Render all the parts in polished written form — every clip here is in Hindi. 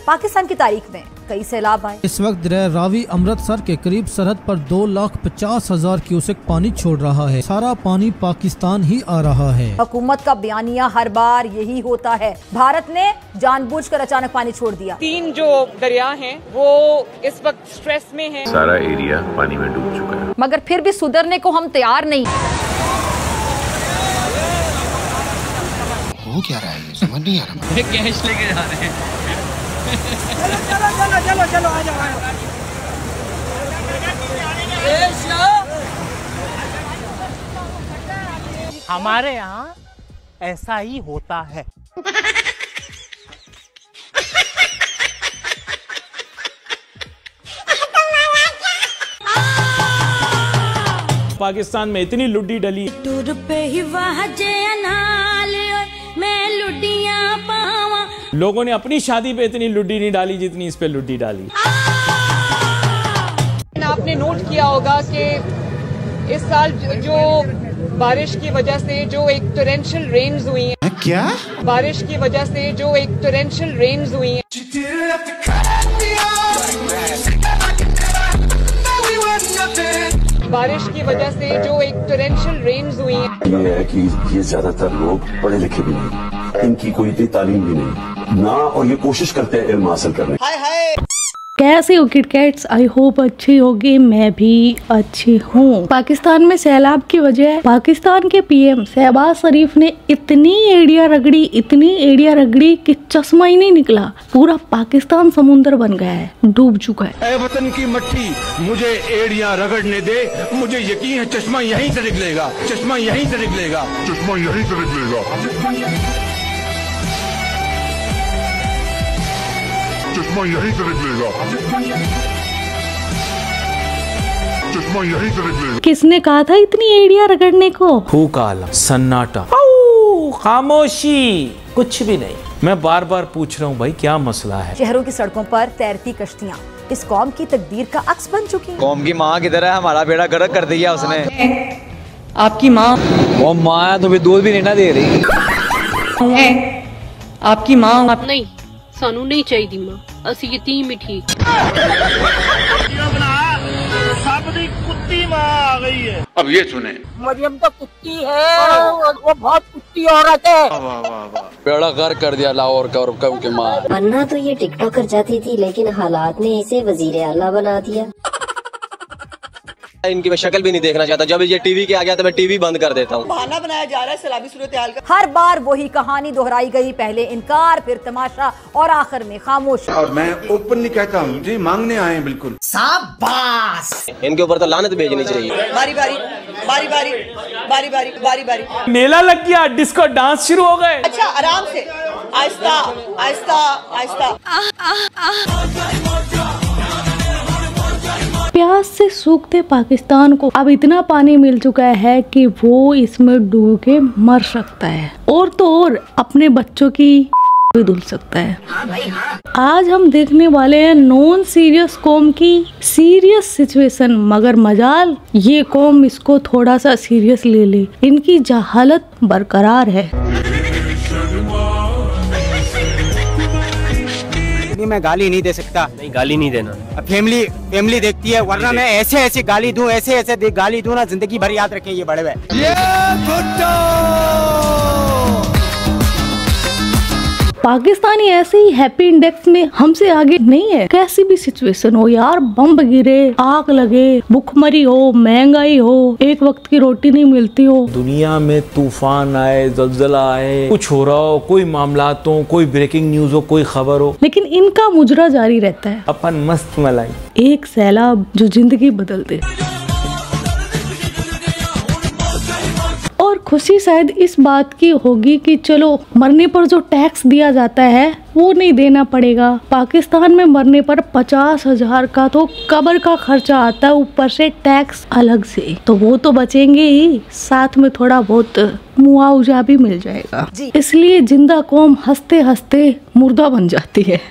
पाकिस्तान की तारीख में कई सैलाब आए। इस वक्त दरिया रावी अमृतसर के करीब सरहद पर 2,50,000 क्यूसेक पानी छोड़ रहा है। सारा पानी पाकिस्तान ही आ रहा है। हुकूमत का बयानिया हर बार यही होता है, भारत ने जानबूझकर अचानक पानी छोड़ दिया। 3 जो दरिया हैं वो इस वक्त स्ट्रेस में हैं। सारा एरिया पानी में डूब चुका है, मगर फिर भी सुधरने को हम तैयार नहीं। हो क्या रहा है समझ नहीं आ रहा। कैश लेके जा रहे हैं। चलो आ जाओ। हमारे यहाँ ऐसा ही होता है। पाकिस्तान में इतनी लुड्डी डली, टूर पे ही मैं लुड्डियां पावा। लोगों ने अपनी शादी पे इतनी लुड्डी नहीं डाली जितनी इस पे लुड्डी डाली। आपने नोट किया होगा कि इस साल जो बारिश की वजह से जो एक टोरेंशियल रेन्स हुई हैं। क्या? बारिश की वजह से जो एक टोरेंशियल रेन्स हुई हैं। बारिश की वजह से जो एक टोरेंशियल रेन्स हुई हैं। ये है कि ये ज्यादातर लोग पढ़े लिखे भी नहीं, इनकी कोई इतनी तालीम भी नहीं ना, और ये कोशिश करते हैं इल्म हासिल करने। कैसे हो किटकैट्स? आई होप अच्छी होगी, मैं भी अच्छी हूँ। पाकिस्तान में सैलाब की वजह पाकिस्तान के पीएम शहबाज शरीफ ने इतनी एड़िया रगड़ी कि चश्मा ही नहीं निकला। पूरा पाकिस्तान समुंदर बन गया है, डूब चुका है। ऐ वतन की मट्टी मुझे एड़ियां रगड़ने दे, मुझे यकीन है चश्मा यहीं से निकलेगा, चश्मा यहीं से निकलेगा, चश्मा यहीं से निकलेगा, चश्मा यहीं से निकलेगा, चश्मा यहीं से निकलेगा। किसने कहा था इतनी एड़िया रगड़ने को? फूक आला, सन्नाटा, खामोशी, कुछ भी नहीं। मैं बार बार पूछ रहा हूँ भाई क्या मसला है? शहरों की सड़कों पर तैरती कश्तियाँ इस कौम की तकदीर का अक्स बन चुकी हैं। कौम की माँ किधर है? हमारा बेड़ा गर्क कर दिया उसने। आपकी माँ? वो माँ तुम्हें दूध भी नहीं ना दे रही है। आपकी माँ? आप नहीं, सानू नहीं चाहिए माँ, असी यतीम ही ठीक। कुत्ती माँ आ गई है। अब ये सुने, मरियम तो कुत्ती है, वो बहुत कुत्ती औरत है। बेड़ा गर्क कर दिया लाहौर का और कब के माँ। वरना तो ये टिकटॉक कर जाती थी, लेकिन हालात ने इसे वजीर आला बना दिया। इनकी मैं शक्ल भी नहीं देखना चाहता। जब ये टीवी के आ गया तो मैं टीवी बंद कर देता हूँ। बहाना बनाया जा रहा है सलाबी सूरत हाल का। हर बार वही कहानी दोहराई गई, पहले इनकार, फिर तमाशा और आखिर में खामोश। और मैं ओपनली कहता हूँ जी, मांगने आए हैं बिल्कुल। शाबाश। इनके ऊपर तो लानत भेजनी चाहिए। बारी बारी बारी बारी बारी बारी बारी बारी। मेला लग गया, डिस्को डांस शुरू हो गए। अच्छा आराम से, आहिस्ता आहिस्ता आहिस्ता। प्यास से सूखते पाकिस्तान को अब इतना पानी मिल चुका है कि वो इसमें डूब के मर सकता है, और तो और अपने बच्चों की भी धुल सकता है। आज हम देखने वाले हैं नॉन सीरियस कौम की सीरियस सिचुएशन, मगर मजाल ये कौम इसको थोड़ा सा सीरियस ले ले, इनकी जहालत बरकरार है। मैं गाली नहीं दे सकता। नहीं, गाली नहीं देना। फैमिली देखती है, वरना मैं ऐसे गाली दूं, ऐसे गाली दूं ना, जिंदगी भर याद रखें ये बड़े हुए। पाकिस्तानी ऐसे ही हैप्पी इंडेक्स में हमसे आगे नहीं है। कैसी भी सिचुएशन हो यार, बम गिरे, आग लगे, भुखमरी हो, महंगाई हो, एक वक्त की रोटी नहीं मिलती हो, दुनिया में तूफान आए, ज़लज़ला आए, कुछ हो रहा हो, कोई मामलात हो, कोई ब्रेकिंग न्यूज हो, कोई खबर हो, लेकिन इनका मुजरा जारी रहता है। अपन मस्त मलाई, एक सैलाब जो जिंदगी बदल दे। और खुशी शायद इस बात की होगी कि चलो मरने पर जो टैक्स दिया जाता है वो नहीं देना पड़ेगा। पाकिस्तान में मरने पर 50,000 का तो कब्र का खर्चा आता है, ऊपर से टैक्स अलग से, तो वो तो बचेंगे ही, साथ में थोड़ा बहुत मुआवजा भी मिल जाएगा। इसलिए जिंदा कौम हंसते हंसते मुर्दा बन जाती है।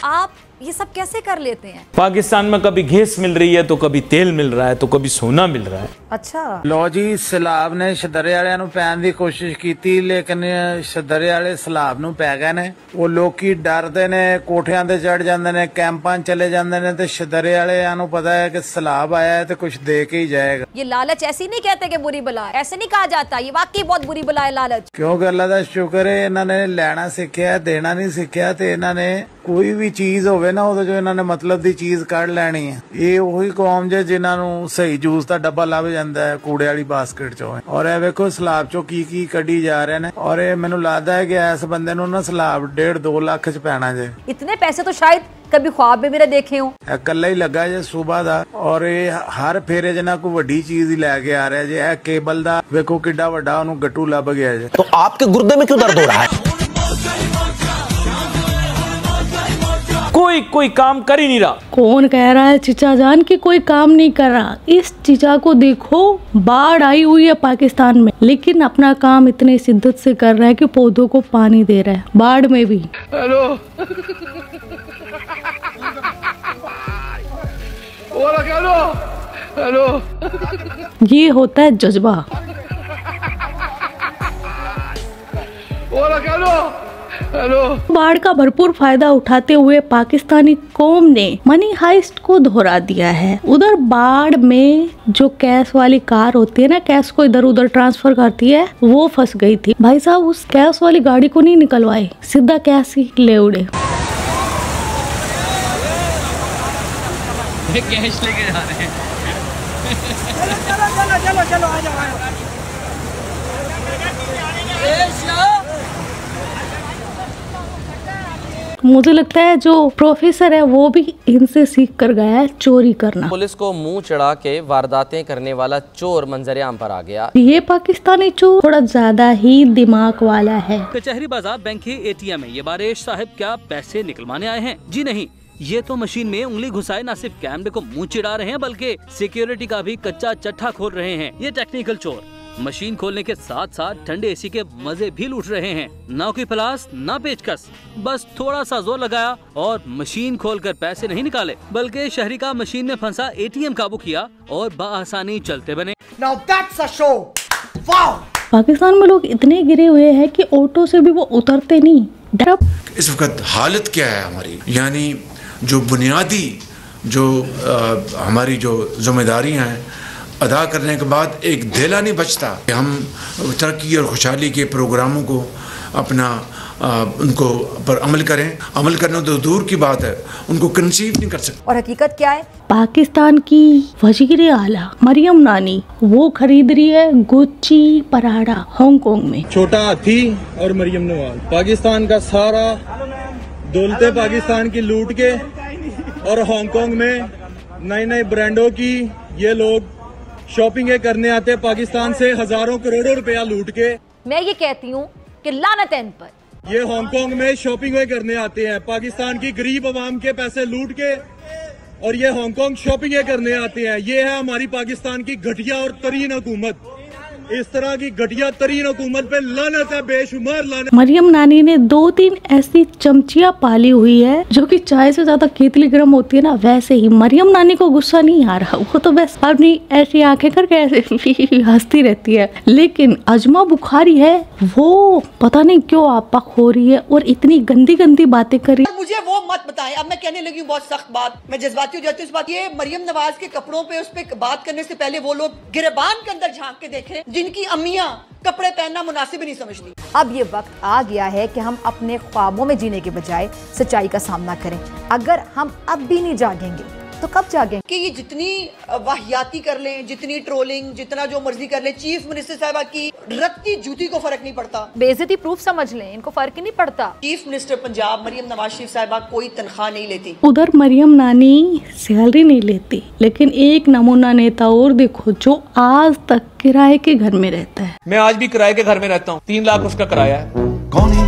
आप ये सब कैसे कर लेते हैं? पाकिस्तान में कभी गैस मिल रही है तो कभी तेल मिल रहा है तो कभी सोना मिल रहा है। अच्छा लो जी, सैलाब ने शदरे वाले नूं पैण दी कोशिश की, लेकिन शदरे वाले सैलाब नूं पै गए ने। वो लोकी डरदे ने, कोठियां ते चढ़ जांदे ने, कैंपां चले जांदे ने, ते शदरे वाले नूं पता है कि सैलाब आया है तो कुछ दे के ही जाएगा। ये लालच ऐसी नहीं कहते कि बुरी बला, ऐसे नहीं कहा जाता, ये वाकई बहुत बुरी बला है लालच। क्योंकि अल्लाह दा शुक्र है इन्होंने लैना सीखिया, देना नहीं सीखिया, ते इन्होंने कोई भी चीज होवे ना ਉਹਦੇ ਜੋ ਇਹਨਾਂ ਨੇ ਮਤਲਬ ਦੀ ਚੀਜ਼ ਕੱਢ ਲੈਣੀ ਹੈ। ਇਹ ਉਹੀ ਕੌਮ ਜੇ ਜਿਨ੍ਹਾਂ ਨੂੰ ਸਹੀ ਜੂਸ ਦਾ ਡੱਬਾ ਲੱਭ ਜਾਂਦਾ ਹੈ ਕੂੜੇ ਵਾਲੀ ਬਾਸਕਟ ਚੋਂ। ਔਰ ਇਹ ਵੇਖੋ ਸਲਾਬ ਚੋਂ ਕੀ ਕੱਢੀ ਜਾ ਰਹੇ ਨੇ। ਔਰ ਇਹ ਮੈਨੂੰ ਲੱਗਦਾ ਹੈ ਕਿ ਇਸ ਬੰਦੇ ਨੂੰ ਨਾ ਸਲਾਬ 1.5-2 ਲੱਖ ਚ ਪੈਣਾ ਜੇ। इतने पैसे तो शायद कभी ख्वाब में मेरे देखे हो। ਇਕੱਲਾ ਹੀ ਲੱਗਾ ਜੇ ਸੁਬਾਹ ਦਾ। ਔਰ ਇਹ ਹਰ ਫੇਰੇ ਜਨਾ ਕੋਈ ਵੱਡੀ ਚੀਜ਼ ਹੀ ਲੈ ਕੇ ਆ ਰਿਹਾ ਜੇ। ਇਹ ਕੇਬਲ ਦਾ ਵੇਖੋ ਕਿੱਡਾ ਵੱਡਾ ਉਹਨੂੰ ਗੱਟੂ ਲੱਭ ਗਿਆ ਜੇ। तो आपके गुर्दे में क्यों दर्द हो रहा है? कोई काम कर ही नहीं रहा। कौन कह रहा है चीचा जान कि कोई काम नहीं कर रहा? इस चीचा को देखो, बाढ़ आई हुई है पाकिस्तान में, लेकिन अपना काम इतने शिद्दत से कर रहा है कि पौधों को पानी दे रहा है, बाढ़ में भी। हेलो हेलो ये होता है जज्बा। बाढ़ का भरपूर फायदा उठाते हुए पाकिस्तानी कौम ने मनी हाइस्ट को दोहरा दिया है। उधर बाढ़ में जो कैश वाली कार होती है ना, कैश को इधर उधर ट्रांसफर करती है, वो फंस गई थी। भाई साहब उस कैश वाली गाड़ी को नहीं निकलवाए, सीधा कैश ही ले उड़े। कैश लेके जा रहे हैं। चलो आ जाओ। मुझे लगता है जो प्रोफेसर है वो भी इनसे सीख कर गया है चोरी करना। पुलिस को मुंह चढ़ा के वारदातें करने वाला चोर मंजरेआम पर आ गया। ये पाकिस्तानी चोर थोड़ा ज्यादा ही दिमाग वाला है। कचहरी बाजार बैंक के ATM में ये बारिश साहब क्या पैसे निकलवाने आए हैं? जी नहीं, ये तो मशीन में उंगली घुसाए ना सिर्फ कैमरे को मुंह चिढ़ा रहे हैं बल्कि सिक्योरिटी का भी कच्चा चट्टा खोल रहे हैं। ये टेक्निकल चोर मशीन खोलने के साथ साथ ठंडे AC के मजे भी लूट रहे हैं। ना कोई प्लास ना पेचकस, बस थोड़ा सा जोर लगाया और मशीन खोलकर पैसे नहीं निकाले, बल्कि शहरी का मशीन में फंसा ATM काबू किया और बआसानी चलते बने। Now that's a show. Wow! Pakistan में लोग इतने गिरे हुए हैं कि ऑटो से भी वो उतरते नहीं। इस वक्त हालत क्या है हमारी, यानी जो बुनियादी जो हमारी जो जिम्मेदारियां हैं अदा करने के बाद एक धेला नहीं बचता कि हम तरक्की और खुशहाली के प्रोग्रामों को अपना उनको पर अमल करें। अमल करना तो दूर की बात है, उनको कंसीव नहीं कर सकते। और हकीकत क्या है? पाकिस्तान की वजीर आला मरियम नानी वो खरीद रही है गुच्ची पराडा हांगकांग में। छोटा हाथी और मरियम नवाज पाकिस्तान का सारा दौलते पाकिस्तान की लूट के और हांगकांग में नए ब्रांडों की ये लोग शॉपिंग करने आते हैं पाकिस्तान से हजारों करोड़ों रुपया लूट के। मैं ये कहती हूँ कि लानत है इन पर। ये हांगकांग में शॉपिंग करने आते हैं पाकिस्तान की गरीब आवाम के पैसे लूट के, और ये हांगकांग शॉपिंग करने आते हैं। ये है हमारी पाकिस्तान की घटिया और तरीन हुकूमत। इस तरह की घटिया तरीन हुकूमत पे लानत है, बेशुमार लानत। मरियम नानी ने 2-3 ऐसी चमचियां पाली हुई है जो कि चाय से ज्यादा केतली गर्म होती है ना, वैसे ही मरियम नानी को गुस्सा नहीं आ रहा। वो तो बस अपनी ऐसी आंखें करके ऐसे हंसती रहती है। लेकिन अजमा बुखारी है, वो पता नहीं क्यों आपक हो रही है और इतनी गंदी गंदी बातें कर रही है। मुझे वो मत बताएं। अब मैं कहने लगी हूँ बहुत सख्त बात, मैं जज्बाती हो जाती हूँ इस बात। ये मरियम नवाज के कपड़ों पे उस पे बात करने से पहले वो लोग गिरबान के अंदर झांक के देखें जिनकी अम्मियां कपड़े पहनना मुनासिब नहीं समझती। अब ये वक्त आ गया है कि हम अपने ख्वाबों में जीने के बजाय सच्चाई का सामना करें। अगर हम अब भी नहीं जागेंगे तो कब जागेंगे? कि ये जितनी वाहियाती कर लें, जितनी ट्रोलिंग, जितना जो मर्जी कर लें, चीफ मिनिस्टर साहबा की रत्ती जूती को फर्क नहीं पड़ता। बेइज्जती प्रूफ समझ लें, इनको फर्क ही नहीं पड़ता। चीफ मिनिस्टर पंजाब मरियम नवाज शरीफ साहबा कोई तनख्वाह नहीं लेती। उधर मरियम नानी सैलरी नहीं लेती, लेकिन एक नमूना नेता और देखो जो आज तक किराए के घर में रहता है। मैं आज भी किराए के घर में रहता हूँ, 3 लाख उसका किराया है। कौन है?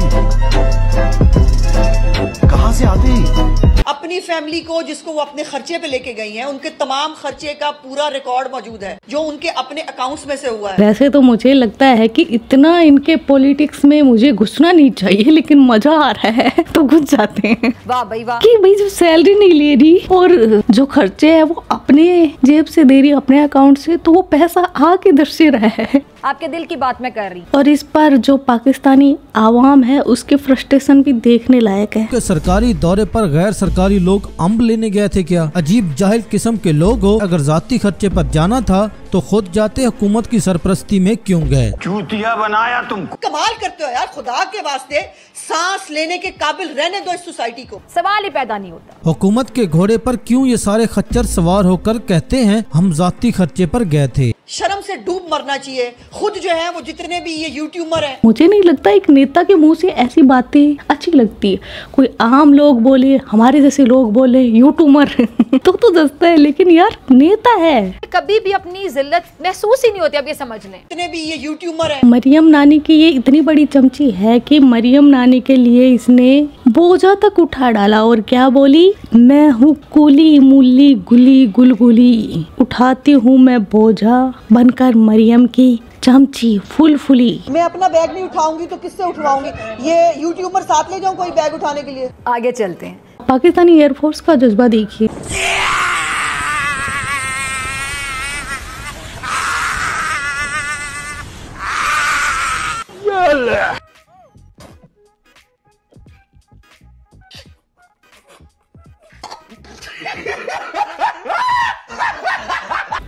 कहाँ से आते हैं? अपनी फैमिली को जिसको वो अपने खर्चे पे लेके गई हैं, उनके तमाम खर्चे का पूरा रिकॉर्ड मौजूद है जो उनके अपने अकाउंट्स में से हुआ है। वैसे तो मुझे लगता है कि इतना इनके पॉलिटिक्स में मुझे घुसना नहीं चाहिए, लेकिन मजा आ रहा है तो घुस जाते हैं। वाह भाई वाह। कि भाई जो सैलरी नहीं ले रही और जो खर्चे है वो अपने जेब से दे रही है, अपने अकाउंट से, तो वो पैसा आ किधर से रहा है? आपके दिल की बात मैं कर रही। और इस पर जो पाकिस्तानी आवाम है उसके फ्रस्ट्रेशन भी देखने लायक है। सरकारी दौरे पर गैर सरकारी लोग अम्ब लेने गए थे क्या? अजीब जाहिल किस्म के लोग हो। अगर जाती खर्चे पर जाना था तो खुद जाते, हुकूमत की सरपरस्ती में क्यों गए? चूतिया बनाया तुमको। कमाल करते हो यार, खुदा के वास्ते सांस लेने के काबिल रहने दो इस सोसाइटी को। सवाल ही पैदा नहीं होता। हुकूमत के घोड़े पर क्यों ये सारे खच्चर सवार होकर कहते हैं हम जाती खर्चे पर गए थे? शर्म से डूब मरना चाहिए। खुद जो है वो जितने भी ये यूट्यूबर हैं, मुझे नहीं लगता एक नेता के मुंह से ऐसी बातें अच्छी लगती है। कोई आम लोग बोले, हमारे जैसे लोग बोले, यूट्यूबर तो दसता है, लेकिन यार नेता है। कभी भी अपनी जिल्लत महसूस ही नहीं होती। अब ये समझ लें, जितने भी ये यूट्यूबर हैं। मरियम नानी की ये इतनी बड़ी चमची है कि मरियम नानी के लिए इसने बोझा तक उठा डाला और क्या बोली, मैं हूँ कूली मूली गुली गुलगुली, उठाती हूँ मैं बोझा बनकर मरियम की चमची फुल फुली। मैं अपना बैग नहीं उठाऊंगी तो किससे उठवाऊंगी? ये यूट्यूबर साथ ले जाऊं कोई बैग उठाने के लिए? आगे चलते हैं। पाकिस्तानी एयरफोर्स का जज्बा देखिए।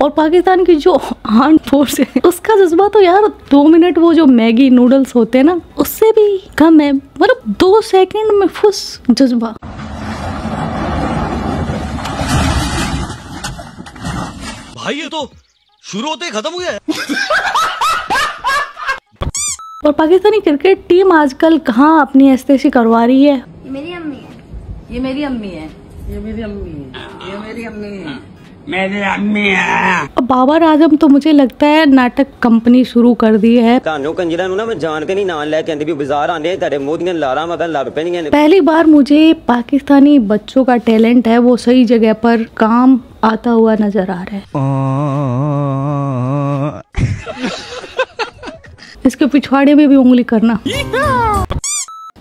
और पाकिस्तान की जो आर्म फोर्स है उसका जज्बा तो यार 2 मिनट वो जो मैगी नूडल्स होते हैं ना उससे भी कम है। मतलब 2 सेकंड में फुस जज्बा। भाई ये तो शुरू होते ही खत्म हुआ है। और पाकिस्तानी क्रिकेट टीम आजकल कहाँ अपनी ऐशतैशी करवा रही है। ये मेरी अम्मी है, ये मेरी अम्मी है, ये मेरी अम्मी है, ये मेरी अम्मी है, मेरी अम्मी है। बाबर आजम तो मुझे लगता है नाटक कंपनी शुरू कर दी है। पहली बार मुझे पाकिस्तानी बच्चों का टैलेंट है वो सही जगह पर काम आता हुआ नजर आ रहा है। इसके पिछवाड़े में भी उंगली करना।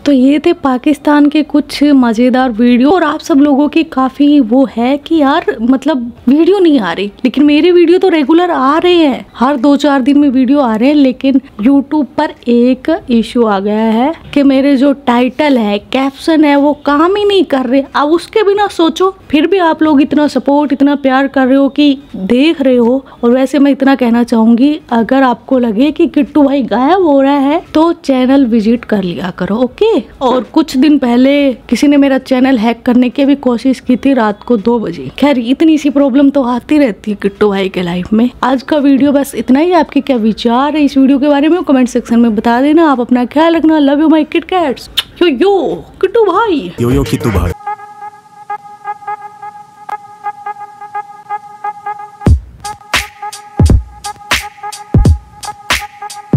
तो ये थे पाकिस्तान के कुछ मजेदार वीडियो। और आप सब लोगों की काफी वो है कि यार मतलब वीडियो नहीं आ रही, लेकिन मेरे वीडियो तो रेगुलर आ रहे हैं, हर 2-4 दिन में वीडियो आ रहे हैं। लेकिन यूट्यूब पर एक इशू आ गया है कि मेरे जो टाइटल है, कैप्शन है, वो काम ही नहीं कर रहे। अब उसके बिना सोचो, फिर भी आप लोग इतना सपोर्ट, इतना प्यार कर रहे हो कि देख रहे हो। और वैसे मैं इतना कहना चाहूंगी, अगर आपको लगे कि किट्टू भाई गायब हो रहा है तो चैनल विजिट कर लिया करो, ओके। और कुछ दिन पहले किसी ने मेरा चैनल हैक करने की भी कोशिश की थी रात को 2 बजे। खैर इतनी सी प्रॉब्लम तो आती रहती है किट्टू भाई के लाइफ में। आज का वीडियो बस इतना ही। आपके क्या विचार है इस वीडियो के बारे में कमेंट सेक्शन में बता देना। आप अपना ख्याल रखना। Love you my kit cats. Yo Kittu भाई। यो किट्टू भाई।